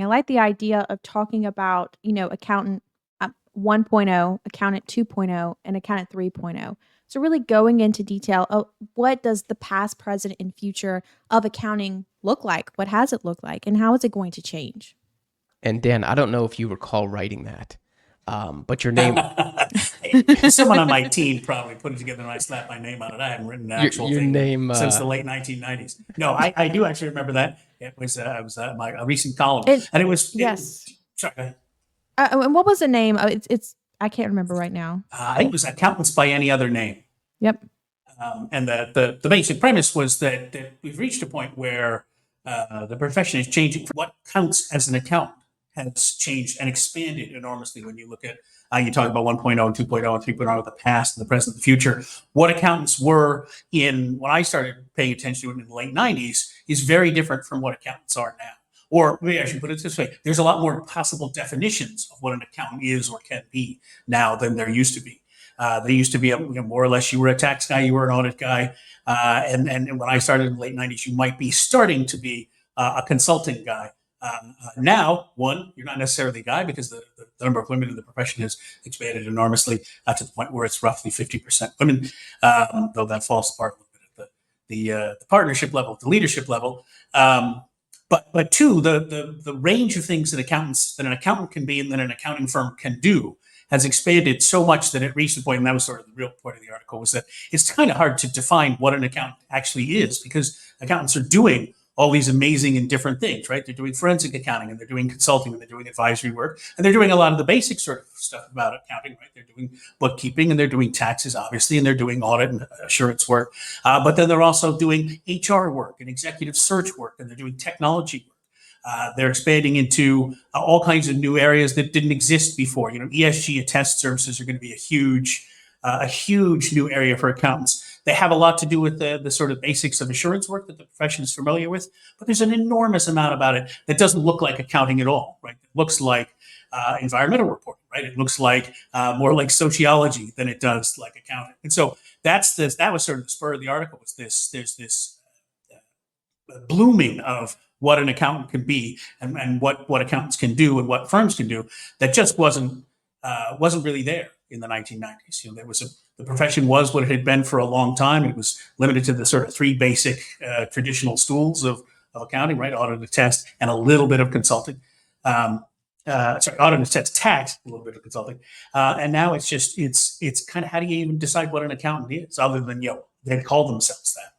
I like the idea of talking about, accountant 1.0, accountant 2.0, and accountant 3.0. So really going into detail of what does the past, present, and future of accounting look like? What has it looked like? And how is it going to change? And Dan, I don't know if you recall writing that, but your name, Someone on my team probably put it together and I slapped my name on it. I haven't written the your actual your thing name, since the late 1990s. No, I do actually remember that. It was my a recent column, It and it was yes. sorry, go ahead. And what was the name? It's I can't remember right now. It was accountants by any other name. Yep. And the basic premise was that we've reached a point where the profession is changing. What counts as an accountant has changed and expanded enormously when you look at, you talk about 1.0 and 2.0 and 3.0, the past, the present, the future. What accountants were in when I started paying attention to it in the late 90s is very different from what accountants are now. Or maybe I should put it this way, there's a lot more possible definitions of what an accountant is or can be now than there used to be. They used to be more or less you were a tax guy, you were an audit guy, and when I started in the late '90s, you might be starting to be a consulting guy. Now, one, you're not necessarily a guy because the number of women in the profession has expanded enormously to the point where it's roughly 50% women, though that falls apart a little bit at the partnership level, the leadership level. But two, the range of things that an accountant can be and that an accounting firm can do has expanded so much that it reached the point, and that was sort of the real point of the article, was that it's kind of hard to define what an accountant actually is because accountants are doing all these amazing and different things, right? They're doing forensic accounting and they're doing consulting and they're doing advisory work and they're doing a lot of the basic sort of stuff about accounting, right? They're doing bookkeeping and they're doing taxes, obviously, and they're doing audit and assurance work. But then they're also doing HR work and executive search work and they're doing technology work. They're expanding into all kinds of new areas that didn't exist before. ESG attest services are going to be a huge new area for accountants. They have a lot to do with the sort of basics of assurance work that the profession is familiar with, but there's an enormous amount about it that doesn't look like accounting at all, right? It looks like environmental reporting, right? It looks like more like sociology than it does like accounting. And so that was sort of the spur of the article. Was there's this blooming of what an accountant can be and what accountants can do and what firms can do that just wasn't really there in the 1990s. The profession was what it had been for a long time. It was limited to the sort of three basic traditional stools of accounting, right? Audit, attest, and a little bit of consulting. Audit, attest, tax, a little bit of consulting, and now it's kind of how do you even decide what an accountant is, other than they call themselves that.